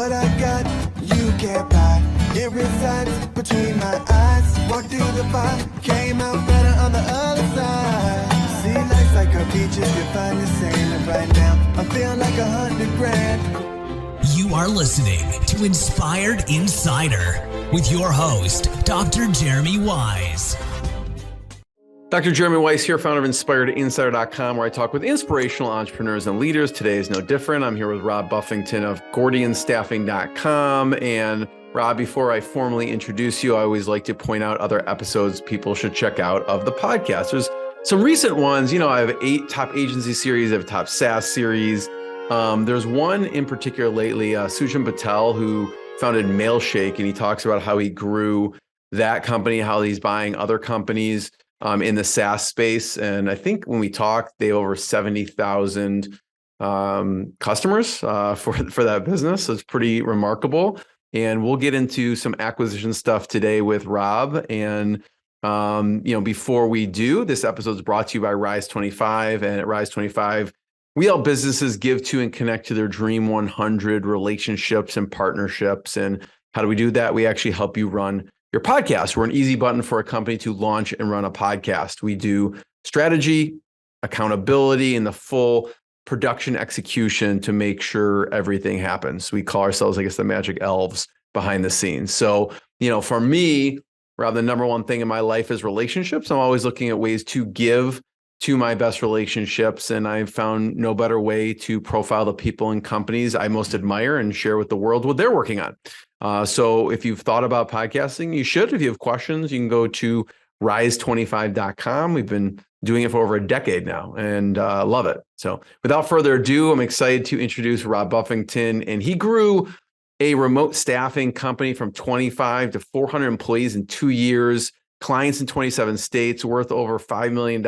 What I got, you can't buy. It resides between my eyes. Walked through the fire, came out better on the other side. See, life's like a beach if you find the sand. And right now, I'm feeling like 100 grand. You are listening to Inspired Insider with your host, Dr. Jeremy Wise. Dr. Jeremy Weiss here, founder of InspiredInsider.com, where I talk with inspirational entrepreneurs and leaders. Today is no different. I'm here with Rob Buffington of GordianStaffing.com. And Rob, before I formally introduce you, I always like to point out other episodes people should check out of the podcast. There's some recent ones. You know, I have 8 top agency series, I have a top SaaS series. There's one in particular lately, Sujan Patel, who founded Mailshake, and he talks about how he grew that company, how he's buying other companies in the SaaS space. And I think when we talked, they have over 70,000 customers for that business. So it's pretty remarkable. And we'll get into some acquisition stuff today with Rob. And before we do, this episode is brought to you by Rise 25. And at Rise 25, we help businesses give to and connect to their Dream 100 relationships and partnerships. And how do we do that? We actually help you run your podcast. We're an easy button for a company to launch and run a podcast. We do strategy, accountability, and the full production execution to make sure everything happens. We call ourselves, I guess, the magic elves behind the scenes. So, for me, Rob, the number one thing in my life is relationships. I'm always looking at ways to give to my best relationships. And I've found no better way to profile the people and companies I most admire and share with the world what they're working on. So if you've thought about podcasting, you should. If you have questions, you can go to rise25.com. We've been doing it for over a decade now and love it. So without further ado, I'm excited to introduce Rob Buffington. And he grew a remote staffing company from 25 to 400 employees in 2 years, clients in 27 states, worth over $5 million.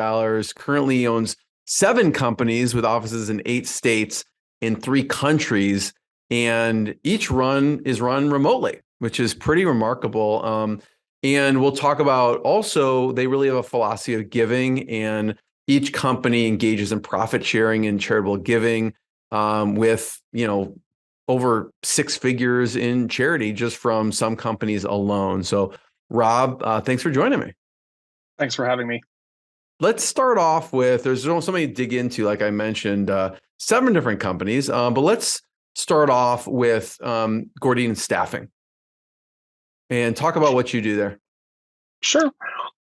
Currently he owns 7 companies with offices in 8 states in 3 countries. And each is run remotely, which is pretty remarkable. And we'll talk about also, they really have a philosophy of giving, and each company engages in profit sharing and charitable giving with, over 6 figures in charity just from some companies alone. So Rob, thanks for joining me. Thanks for having me. Let's start off with, there's so many to dig into, like I mentioned, 7 different companies, but let's start off with Gordian Staffing and talk about what you do there. Sure.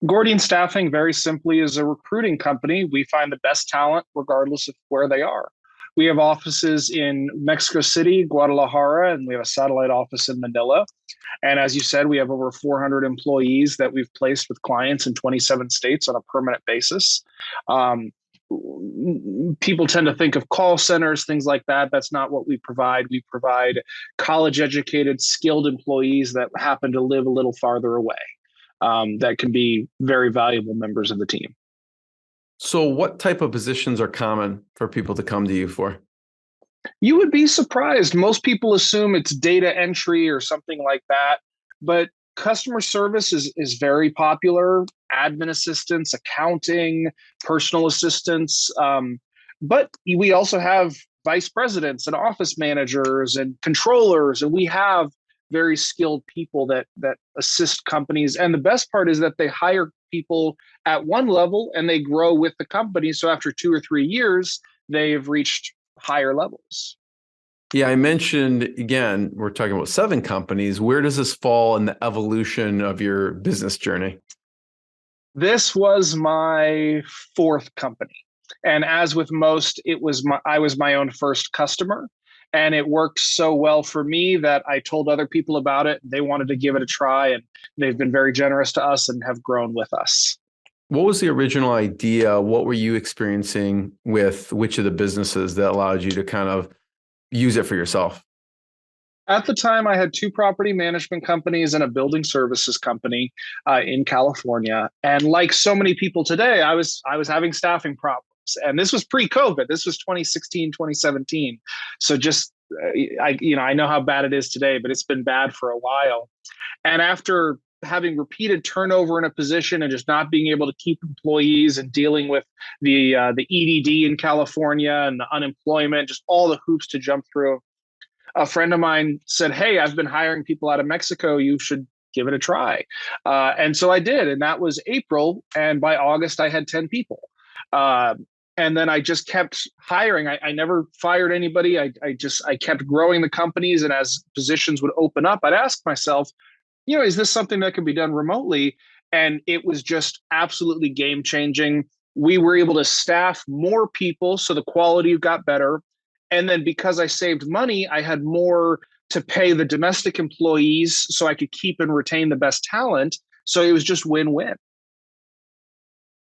Gordian Staffing, very simply, is a recruiting company. We find the best talent regardless of where they are. We have offices in Mexico City, Guadalajara, and we have a satellite office in Manila. And as you said, we have over 400 employees that we've placed with clients in 27 states on a permanent basis. People tend to think of call centers, things like that. That's not what we provide. We provide college-educated, skilled employees that happen to live a little farther away, that can be very valuable members of the team. So what type of positions are common for people to come to you for? You would be surprised. Most people assume it's data entry or something like that, but customer service is very popular. Admin assistants, accounting, personal assistants. But we also have vice presidents and office managers and controllers, and we have very skilled people that assist companies. And the best part is that they hire people at one level and they grow with the company. So after 2 or 3 years, they have reached higher levels. Yeah, I mentioned, again, we're talking about 7 companies. Where does this fall in the evolution of your business journey? This was my 4th company. And as with most, I was my own first customer. And it worked so well for me that I told other people about it. They wanted to give it a try, and they've been very generous to us and have grown with us. What was the original idea? What were you experiencing with which of the businesses that allowed you to kind of use it for yourself? At the time, I had 2 property management companies and a building services company in California. And like so many people today, I was having staffing problems. And this was pre-COVID. This was 2016, 2017. So just, I know how bad it is today, but it's been bad for a while. And after having repeated turnover in a position and just not being able to keep employees and dealing with the EDD in California and the unemployment, just all the hoops to jump through, a friend of mine said, "Hey, I've been hiring people out of Mexico. You should give it a try." And so I did. And that was April. And by August, I had 10 people. Uh, and then I just kept hiring. I never fired anybody. I kept growing the companies. And as positions would open up, I'd ask myself, is this something that can be done remotely? And it was just absolutely game changing. We were able to staff more people, so the quality got better. And then because I saved money, I had more to pay the domestic employees so I could keep and retain the best talent. So it was just win-win.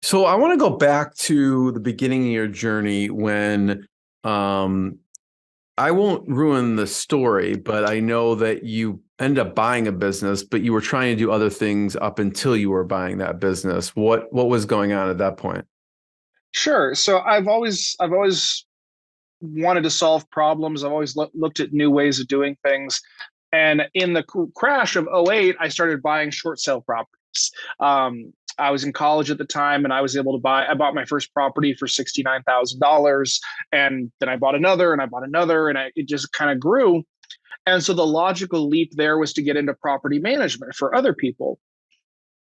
So I want to go back to the beginning of your journey when I won't ruin the story, but I know that you end up buying a business, but you were trying to do other things up until you were buying that business. What was going on at that point? Sure. So I've always wanted to solve problems. I've always looked at new ways of doing things. And in the crash of '08, I started buying short sale properties. I was in college at the time, and I was able to I bought my first property for $69,000. And then I bought another and I bought another, and it just kind of grew. And so the logical leap there was to get into property management for other people.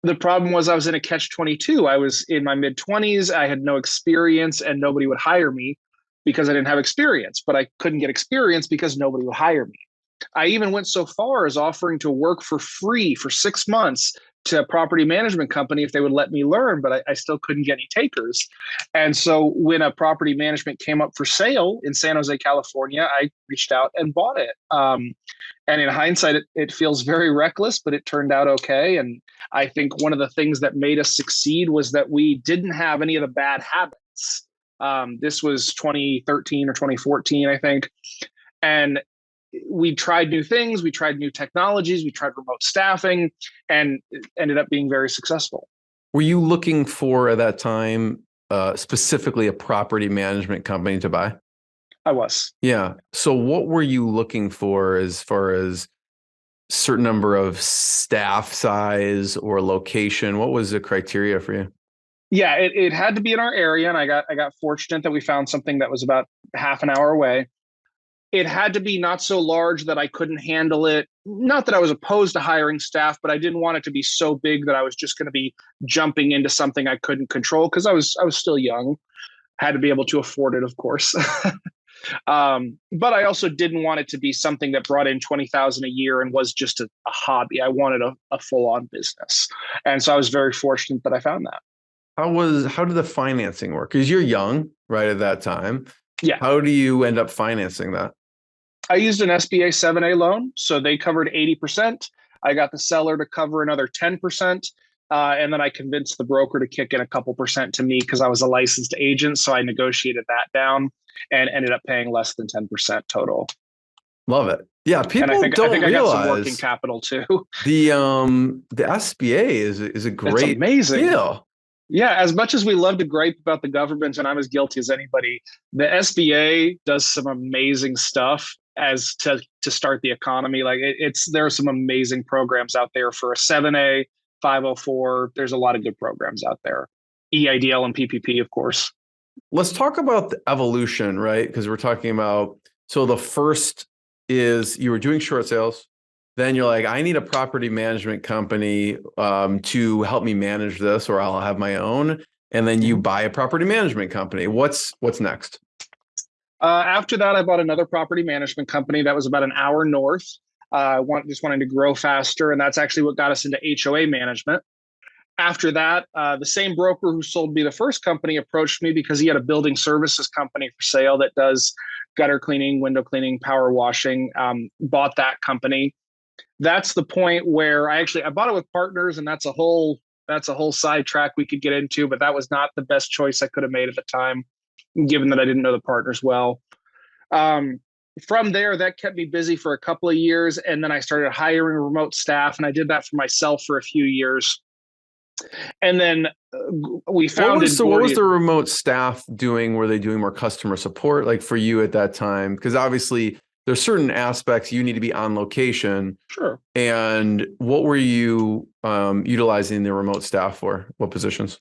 The problem was I was in a catch-22. I was in my mid-20s. I had no experience and nobody would hire me because I didn't have experience, but I couldn't get experience because nobody would hire me. I even went so far as offering to work for free for 6 months to a property management company if they would let me learn, but I still couldn't get any takers. And so when a property management came up for sale in San Jose, California, I reached out and bought it. And in hindsight, it feels very reckless, but it turned out okay. And I think one of the things that made us succeed was that we didn't have any of the bad habits. This was 2013 or 2014, I think. And we tried new things, we tried new technologies, we tried remote staffing, and it ended up being very successful. Were you looking for, at that time, specifically a property management company to buy? I was. Yeah. So what were you looking for as far as certain number of staff size or location? What was the criteria for you? Yeah, it had to be in our area, and I got fortunate that we found something that was about half an hour away. It had to be not so large that I couldn't handle it. Not that I was opposed to hiring staff, but I didn't want it to be so big that I was just going to be jumping into something I couldn't control because I was still young. Had to be able to afford it, of course. But I also didn't want it to be something that brought in $20,000 a year and was just a hobby. I wanted a full-on business, and so I was very fortunate that I found that. How did the financing work? Because you're young, right, at that time. Yeah. How do you end up financing that? I used an SBA 7A loan, so they covered 80%. I got the seller to cover another 10%. And then I convinced the broker to kick in a couple percent to me because I was a licensed agent. So I negotiated that down and ended up paying less than 10% total. Love it. Yeah, people and I think don't I got some realize working capital too. the SBA is a great It's amazing. deal. Yeah, as much as we love to gripe about the government, and I'm as guilty as anybody, the SBA does some amazing stuff as to start the economy. Like there are some amazing programs out there for a 7A, 504. There's a lot of good programs out there. EIDL and PPP, of course. Let's talk about the evolution, right? Because we're talking about, so the first is you were doing short sales. Then you're like, I need a property management company to help me manage this, or I'll have my own. And then you buy a property management company. What's next? After that, I bought another property management company that was about an hour north. Just wanting to grow faster, and that's actually what got us into HOA management. After that, the same broker who sold me the first company approached me because he had a building services company for sale that does gutter cleaning, window cleaning, power washing. Bought that company. That's the point where I bought it with partners, and that's a whole sidetrack we could get into, but that was not the best choice I could have made at the time, given that I didn't know the partners well. From there, that kept me busy for a couple of years, and then I started hiring remote staff, and I did that for myself for a few years. And then we founded. What was the remote staff doing? Were they doing more customer support, like for you at that time? Because obviously there's certain aspects you need to be on location. Sure. And what were you utilizing the remote staff for? What positions?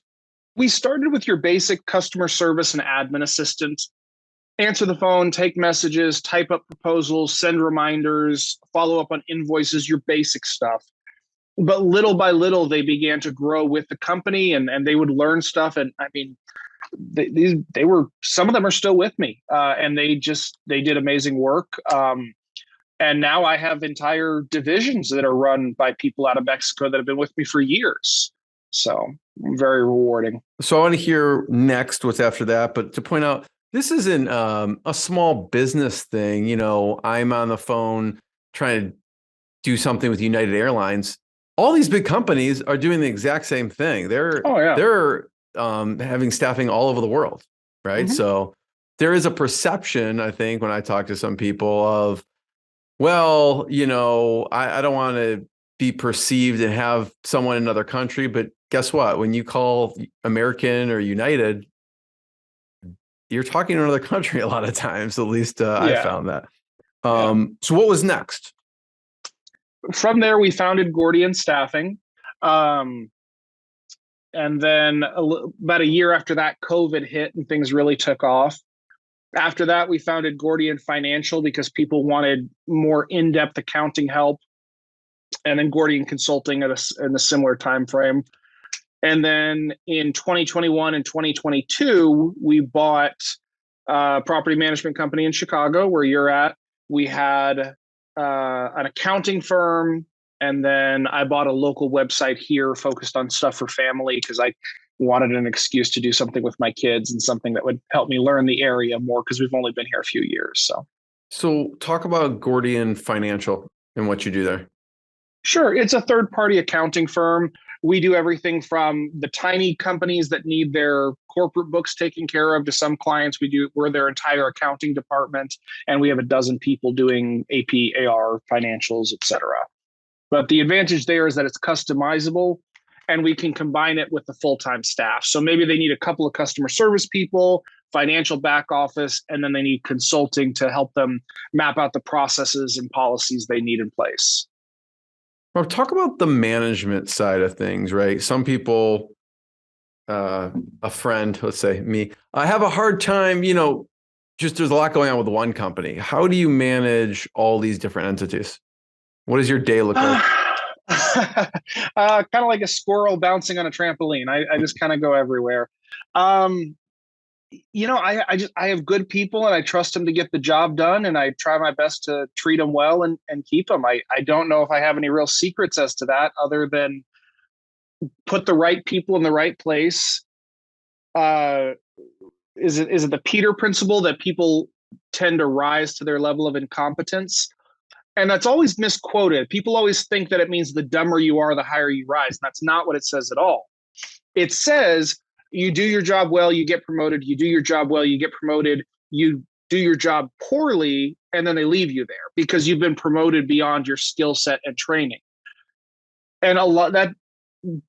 We started with your basic customer service and admin assistant. answer the phone, take messages, type up proposals, send reminders, follow up on invoices, your basic stuff. But little by little, they began to grow with the company, and they would learn stuff. And I mean, they were, some of them are still with me, and they did amazing work. And now I have entire divisions that are run by people out of Mexico that have been with me for years. So very rewarding. So I want to hear next what's after that, but to point out, this isn't a small business thing. You know, I'm on the phone trying to do something with United Airlines. All these big companies are doing the exact same thing. They're having staffing all over the world, right? Mm-hmm. So there is a perception, I think, when I talk to some people of, well, you know, I don't want to be perceived and have someone in another country, but guess what? When you call American or United, you're talking to another country a lot of times. At least I found that. So what was next? From there, we founded Gordian Staffing. And then about a year after that, COVID hit and things really took off. After that, we founded Gordian Financial because people wanted more in-depth accounting help. And then Gordian Consulting in a similar time frame. And then in 2021 and 2022, we bought a property management company in Chicago, where you're at. We had an accounting firm, and then I bought a local website here focused on stuff for family because I wanted an excuse to do something with my kids and something that would help me learn the area more, because we've only been here a few years. So talk about Gordian Financial and what you do there. Sure. It's a third-party accounting firm. We do everything from the tiny companies that need their corporate books taken care of to some clients we're their entire accounting department, and we have a dozen people doing AP, AR, financials, et cetera. But the advantage there is that it's customizable, and we can combine it with the full-time staff. So maybe they need a couple of customer service people, financial back office, and then they need consulting to help them map out the processes and policies they need in place. Rob, talk about the management side of things, right? Some people, a friend, let's say me, I have a hard time, you know, just there's a lot going on with one company. How do you manage all these different entities? What does your day look like? Kind of like a squirrel bouncing on a trampoline. I just kind of go everywhere. You know, I have good people, and I trust them to get the job done, and I try my best to treat them well and keep them. I don't know if I have any real secrets as to that, other than put the right people in the right place. Is it the Peter principle that people tend to rise to their level of incompetence? And that's always misquoted. People always think that it means the dumber you are, the higher you rise. And that's not what it says at all. It says, you do your job well, you get promoted. You do your job well, you get promoted. You do your job poorly, and then they leave you there because you've been promoted beyond your skill set and training. And that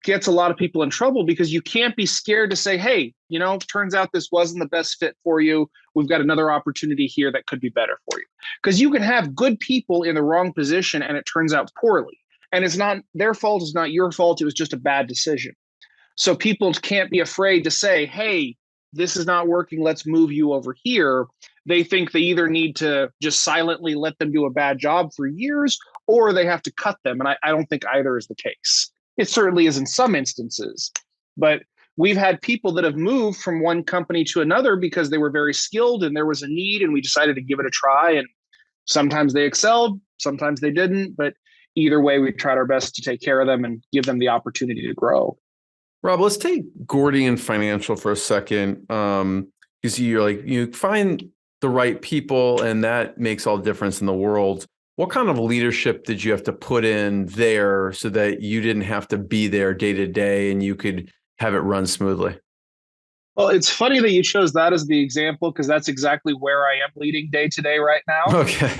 gets a lot of people in trouble, because you can't be scared to say, hey, you know, turns out this wasn't the best fit for you. We've got another opportunity here that could be better for you. Because you can have good people in the wrong position and it turns out poorly. And it's not their fault, it's not your fault, it was just a bad decision. So people can't be afraid to say, hey, this is not working, let's move you over here. They think they either need to just silently let them do a bad job for years, or they have to cut them. And I don't think either is the case. It certainly is in some instances. But we've had people that have moved from one company to another because they were very skilled and there was a need, and we decided to give it a try. And sometimes they excelled, sometimes they didn't. But either way, we tried our best to take care of them and give them the opportunity to grow. Rob, let's take Gordian Financial for a second. Because you find the right people, and that makes all the difference in the world. What kind of leadership did you have to put in there so that you didn't have to be there day to day and you could have it run smoothly? Well, it's funny that you chose that as the example, because that's exactly where I am leading day to day right now. Okay.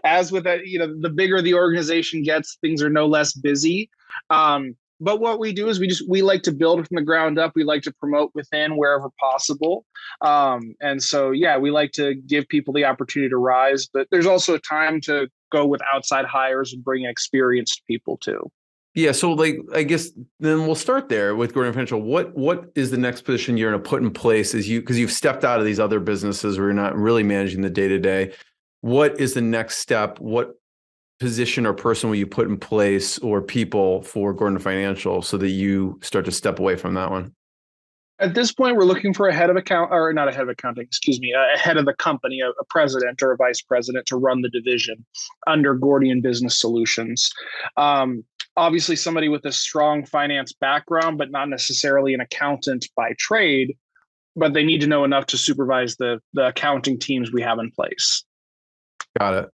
As with that, you know, the bigger the organization gets, things are no less busy. But what we do is we like to build from the ground up. We like to promote within wherever possible. And so, yeah, we like to give people the opportunity to rise, but there's also a time to go with outside hires and bring in experienced people too. Yeah. So like, I guess then we'll start there with Gordian Financial. What is the next position you're going to put in place because you've stepped out of these other businesses where you're not really managing the day to day. What is the next step? What position or person will you put in place or people for Gordian Financial so that you start to step away from that one? At this point, we're looking for a head of account, or not a head of accounting, excuse me, a head of the company, a president or a vice president to run the division under Gordian Business Solutions. Obviously, somebody with a strong finance background, but not necessarily an accountant by trade, but they need to know enough to supervise the accounting teams we have in place. Got it.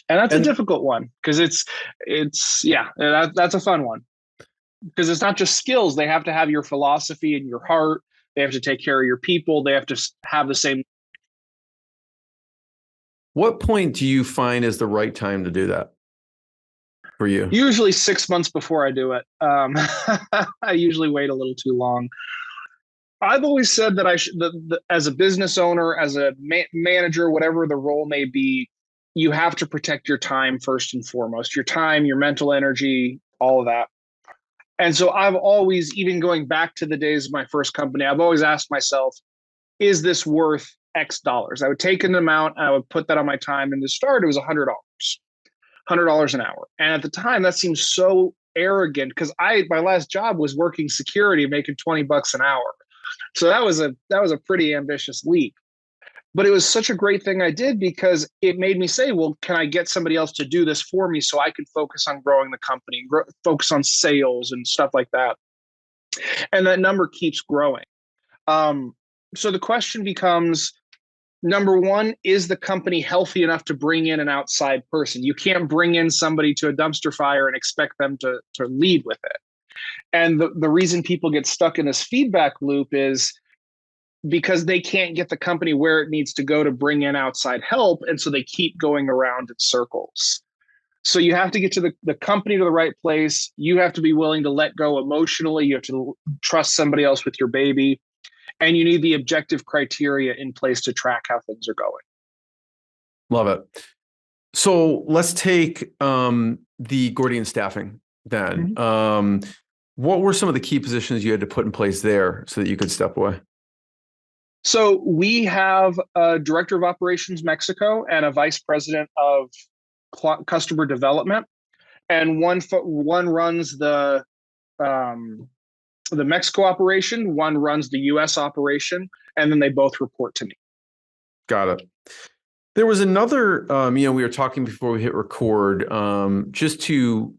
And that's a difficult one because that's a fun one because it's not just skills. They have to have your philosophy and your heart. They have to take care of your people. They have to have the same. What point do you find is the right time to do that for you? Usually 6 months before I do it. I usually wait a little too long. I've always said that I should, as a business owner, as a manager, whatever the role may be, you have to protect your time first and foremost, your time, your mental energy, all of that. And so I've always, even going back to the days of my first company, I've always asked myself, is this worth X dollars? I would take an amount, and I would put that on my time. And to start, it was $100 an hour. And at the time, that seemed so arrogant because my last job was working security, making $20 an hour. So that was a pretty ambitious leap. But it was such a great thing I did because it made me say, well, can I get somebody else to do this for me so I could focus on growing the company, focus on sales and stuff like that. And that number keeps growing. So the question becomes, number one, is the company healthy enough to bring in an outside person? You can't bring in somebody to a dumpster fire and expect them to lead with it. And the reason people get stuck in this feedback loop is because they can't get the company where it needs to go to bring in outside help. And so they keep going around in circles. So you have to get to the company to the right place. You have to be willing to let go emotionally. You have to trust somebody else with your baby. And you need the objective criteria in place to track how things are going. Love it. So let's take the Gordian Staffing then. Mm-hmm. What were some of the key positions you had to put in place there so that you could step away? So we have a director of operations Mexico and a vice president of customer development, and one runs the Mexico operation, one runs the U.S. operation, and then they both report to me. Got it. There was another, we were talking before we hit record, just to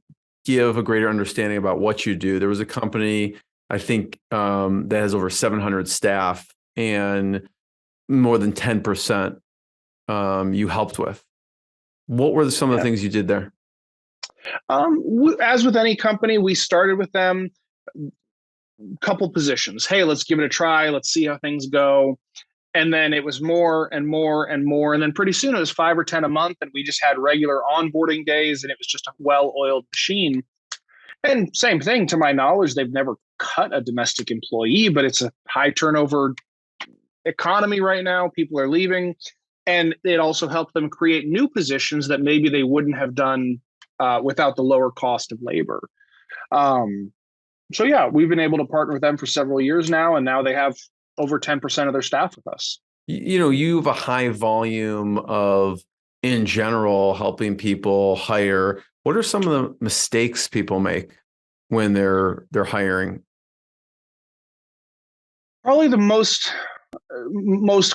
give a greater understanding about what you do. There was a company, I think, that has over 700 staff and more than 10% you helped with. What were some of the things you did there? As with any company, we started with them couple positions. Hey, let's give it a try. Let's see how things go. And then it was more and more and more. And then pretty soon it was 5 or 10 a month. And we just had regular onboarding days and it was just a well-oiled machine. And same thing, to my knowledge, they've never cut a domestic employee, but it's a high turnover economy right now. People are leaving. And it also helped them create new positions that maybe they wouldn't have done without the lower cost of labor. So yeah, we've been able to partner with them for several years now, and now they have over 10% of their staff with us. You have a high volume of, in general, helping people hire. What are some of the mistakes people make when they're hiring? Probably the most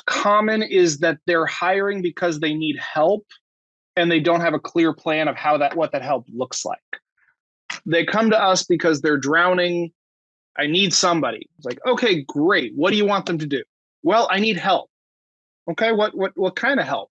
common is that they're hiring because they need help, and they don't have a clear plan of what that help looks like. They come to us because they're drowning. I need somebody. It's like, okay, great. What do you want them to do? Well, I need help. Okay, what kind of help?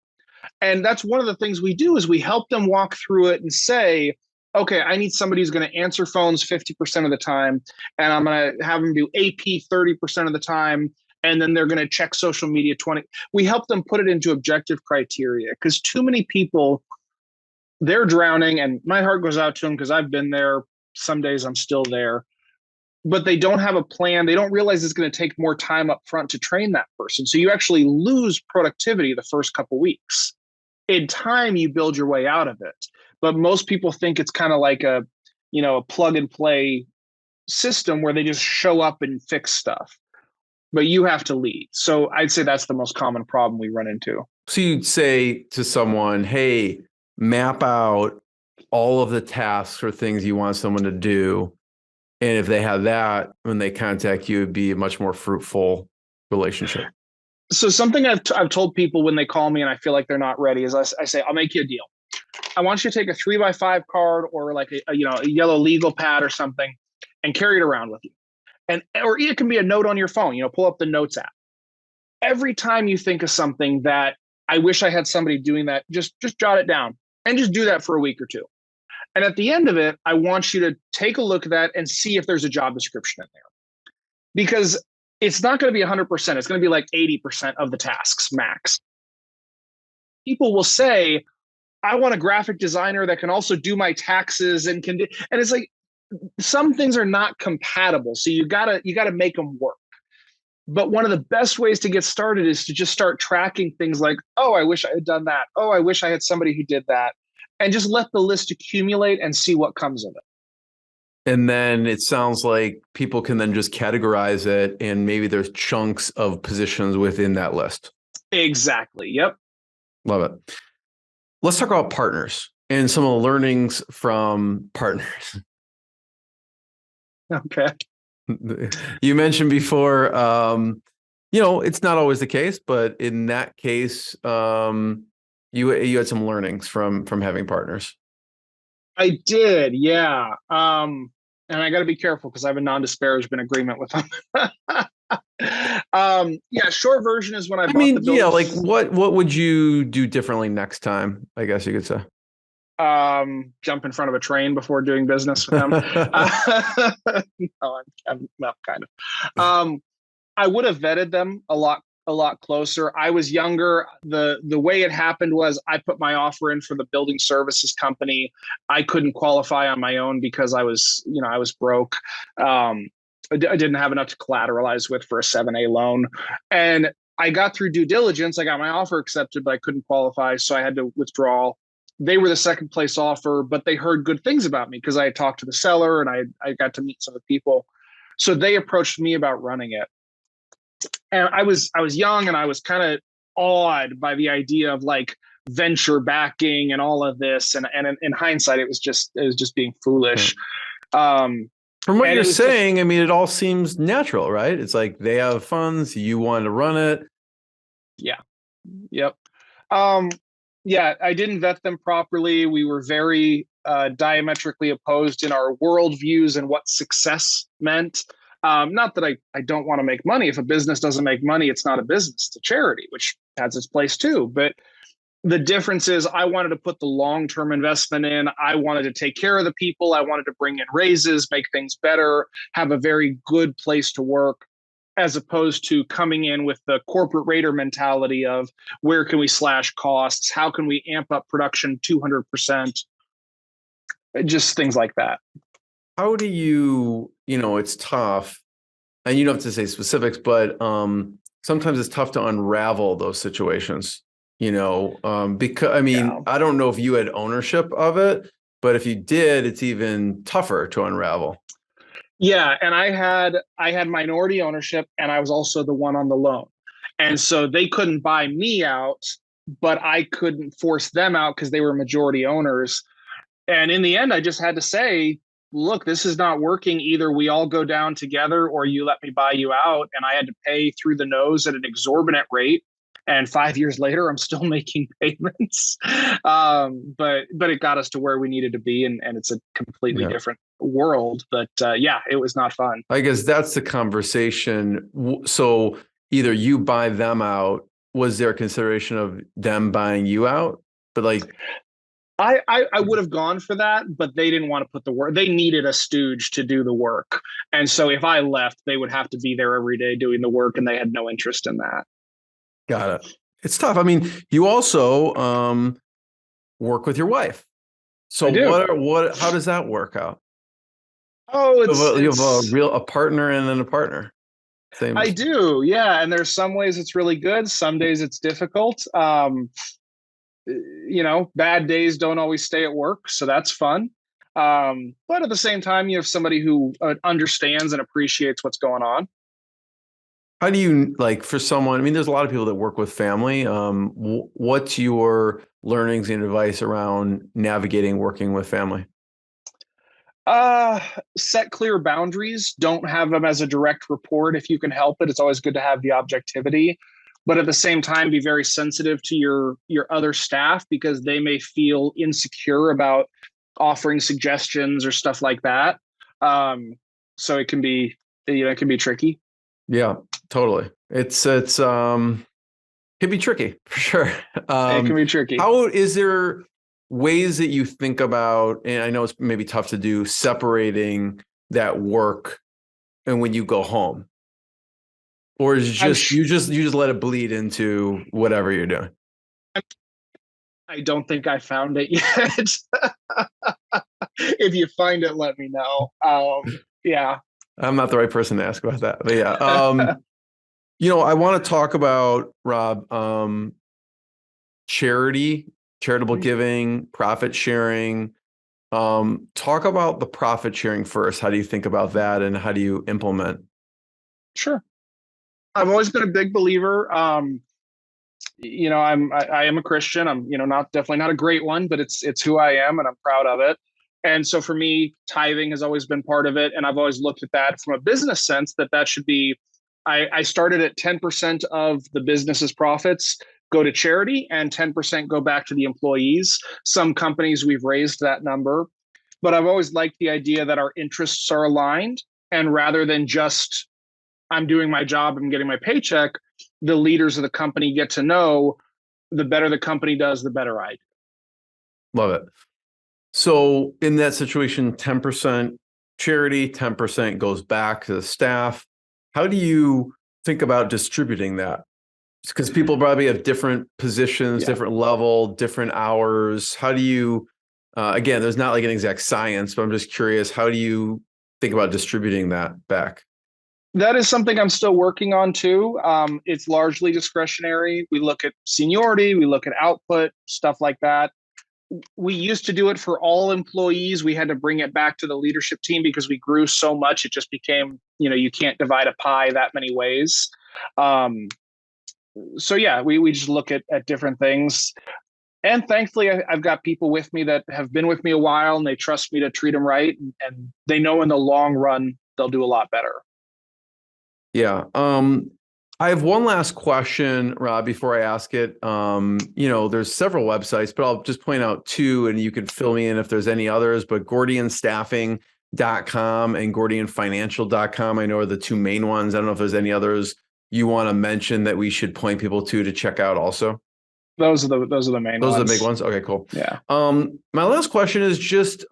And that's one of the things we do is we help them walk through it and say, okay, I need somebody who's going to answer phones 50% of the time, and I'm going to have them do AP 30% of the time, and then they're going to check social media 20. We help them put it into objective criteria because too many people, they're drowning, and my heart goes out to them because I've been there. Some days I'm still there, but they don't have a plan. They don't realize it's going to take more time up front to train that person. So you actually lose productivity the first couple of weeks. In time, you build your way out of it. But most people think it's kind of like a plug and play system where they just show up and fix stuff, but you have to lead. So I'd say that's the most common problem we run into. So you'd say to someone, hey, map out all of the tasks or things you want someone to do. And if they have that, when they contact you, it'd be a much more fruitful relationship. So something I've told people when they call me and I feel like they're not ready is I say, I'll make you a deal. I want you to take a 3x5 card or like a yellow legal pad or something and carry it around with you. Or it can be a note on your phone, pull up the notes app. Every time you think of something that I wish I had somebody doing that, just jot it down and just do that for a week or two. And at the end of it, I want you to take a look at that and see if there's a job description in there. Because it's not going to be 100%. It's going to be like 80% of the tasks max. People will say, I want a graphic designer that can also do my taxes and it's like, some things are not compatible. So you gotta make them work. But one of the best ways to get started is to just start tracking things like, oh, I wish I had done that. Oh, I wish I had somebody who did that. And just let the list accumulate and see what comes of it. And then it sounds like people can then just categorize it and maybe there's chunks of positions within that list. Exactly. Yep. Love it. Let's talk about partners and some of the learnings from partners. Okay. You mentioned before, it's not always the case, but in that case, you had some learnings from having partners. I did, yeah. And I got to be careful because I have a non-disparagement agreement with them. Short version is when I bought the building. Yeah, like what would you do differently next time? I guess you could say. Jump in front of a train before doing business with them. No, I'm not kind of. I would have vetted them a lot closer. I was younger. The way it happened was I put my offer in for the building services company. I couldn't qualify on my own because I was broke. I didn't have enough to collateralize with for a 7A loan. And I got through due diligence. I got my offer accepted, but I couldn't qualify. So I had to withdraw. They were the second place offer, but they heard good things about me because I had talked to the seller and I got to meet some of the people. So they approached me about running it. And I was young and I was kind of awed by the idea of like venture backing and all of this. And in hindsight, it was just being foolish. From what you're saying, it all seems natural, right? It's like they have funds, you want to run it. Yeah. Yep. Yeah, I didn't vet them properly. We were very diametrically opposed in our worldviews and what success meant. Not that I don't want to make money. If a business doesn't make money, it's not a business, it's a charity, which has its place too. But the difference is I wanted to put the long-term investment in. I wanted to take care of the people. I wanted to bring in raises, make things better, have a very good place to work, as opposed to coming in with the corporate raider mentality of where can we slash costs? How can we amp up production 200%? Just things like that. How do you, it's tough and you don't have to say specifics, but sometimes it's tough to unravel those situations, because I don't know if you had ownership of it, but if you did, it's even tougher to unravel. Yeah, and I had minority ownership, and I was also the one on the loan, and so they couldn't buy me out, but I couldn't force them out because they were majority owners. And in the end, I just had to say, "Look, this is not working. Either we all go down together, or you let me buy you out." And I had to pay through the nose at an exorbitant rate. And 5 years later, I'm still making payments. But it got us to where we needed to be. And it's a completely different world. But it was not fun. I guess that's the conversation. So either you buy them out. Was there a consideration of them buying you out? But like, I would have gone for that, but they didn't want to put the work. They needed a stooge to do the work. And so if I left, they would have to be there every day doing the work. And they had no interest in that. Got it. It's tough. You also work with your wife. So how does that work out? Oh, you have a partner and then a partner. Same. I do. Yeah. And there's some ways it's really good. Some days it's difficult. Bad days don't always stay at work. So that's fun. But at the same time, you have somebody who understands and appreciates what's going on. How do you like for someone? I mean, there's a lot of people that work with family. What's your learnings and advice around navigating working with family? Set clear boundaries. Don't have them as a direct report if you can help it. It's always good to have the objectivity, but at the same time, be very sensitive to your other staff because they may feel insecure about offering suggestions or stuff like that. So it can be, it can be tricky. Yeah, totally. It's can be tricky for sure. It can be tricky. How is there ways that you think about, and I know it's maybe tough to do, separating that work and when you go home, or is it just you just let it bleed into whatever you're doing? I don't think I found it yet. If you find it, let me know. Yeah. I'm not the right person to ask about that, but yeah. I want to talk about, Rob, charitable giving, profit sharing. Talk about the profit sharing first. How do you think about that, and how do you implement? Sure. I've always been a big believer. I am a Christian. I'm, definitely not a great one, but it's who I am, and I'm proud of it. And so for me, tithing has always been part of it. And I've always looked at that from a business sense that should be, I started at 10% of the business's profits go to charity and 10% go back to the employees. Some companies we've raised that number, but I've always liked the idea that our interests are aligned. And rather than just, I'm doing my job, I'm getting my paycheck, the leaders of the company get to know the better the company does, the better I do. Love it. So in that situation, 10% charity, 10% goes back to the staff. How do you think about distributing that? Because people probably have different positions, different level, different hours. How do you, again, there's not like an exact science, but I'm just curious, how do you think about distributing that back? That is something I'm still working on too. It's largely discretionary. We look at seniority, we look at output, stuff like that. We used to do it for all employees. We had to bring it back to the leadership team because we grew so much. It just became, you can't divide a pie that many ways. So yeah, we just look at different things. And thankfully, I've got people with me that have been with me a while, and they trust me to treat them right. And they know in the long run, they'll do a lot better. Yeah. I have one last question, Rob, before I ask it. There's several websites, but I'll just point out two, and you can fill me in if there's any others, but GordianStaffing.com and GordianFinancial.com, I know are the two main ones. I don't know if there's any others you want to mention that we should point people to check out also. Those are the main ones. Those are the big ones. Okay, cool. Yeah. My last question is just,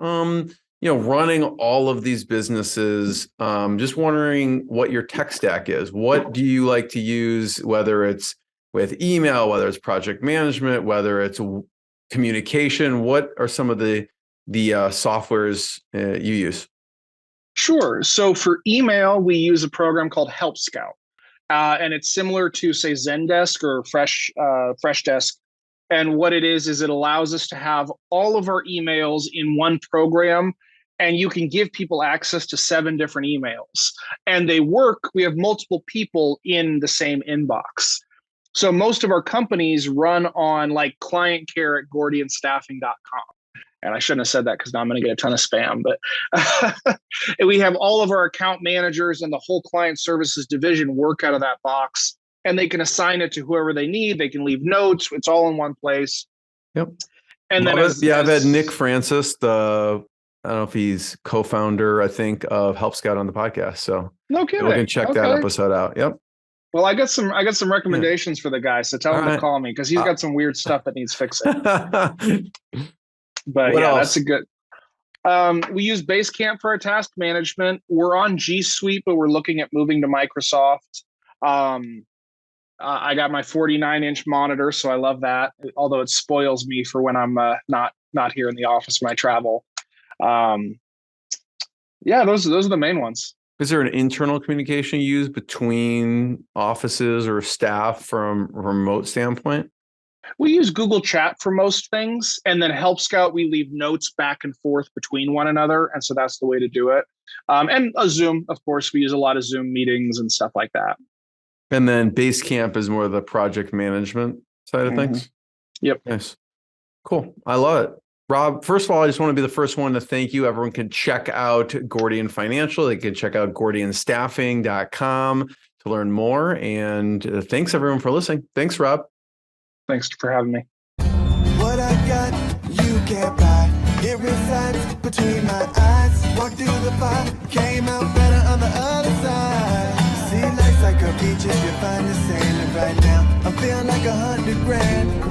running all of these businesses, just wondering what your tech stack is. What do you like to use, whether it's with email, whether it's project management, whether it's communication? What are some of the softwares you use? Sure. So for email, we use a program called Help Scout. And it's similar to, say, Zendesk or Freshdesk. And what it is it allows us to have all of our emails in one program, and you can give people access to 7 different emails. And they work, we have multiple people in the same inbox. So most of our companies run on like client care at GordianStaffing.com. And I shouldn't have said that because now I'm going to get a ton of spam, but we have all of our account managers and the whole client services division work out of that box, and they can assign it to whoever they need. They can leave notes. It's all in one place. Yep. And then I've had Nick Francis, I don't know if he's co-founder, I think, of Help Scout on the podcast. So no kidding. We can check that episode out. Yep. Well, I got some recommendations for the guy. So tell him to call me because he's got some weird stuff that needs fixing. But what else? That's a good. We use Basecamp for our task management. We're on G Suite, but we're looking at moving to Microsoft. I got my 49-inch monitor, so I love that. Although it spoils me for when I'm not here in the office when I travel. Those are the main ones. Is there an internal communication used between offices or staff from a remote standpoint? We use Google Chat for most things, and then Help Scout, we leave notes back and forth between one another. And so that's the way to do it. And a Zoom, of course, we use a lot of Zoom meetings and stuff like that. And then Basecamp is more the project management side of things. Yep. Nice. Cool. I love it. Rob, first of all, I just want to be the first one to thank you. Everyone can check out Gordian Financial. They can check out gordianstaffing.com to learn more. And thanks everyone for listening. Thanks, Rob. Thanks for having me. What I got, you can't buy. It resides between my eyes. Walked through the fire, came out better on the other side. See, life's like a beach if you find the sailing right now. I'm feeling like 100 grand.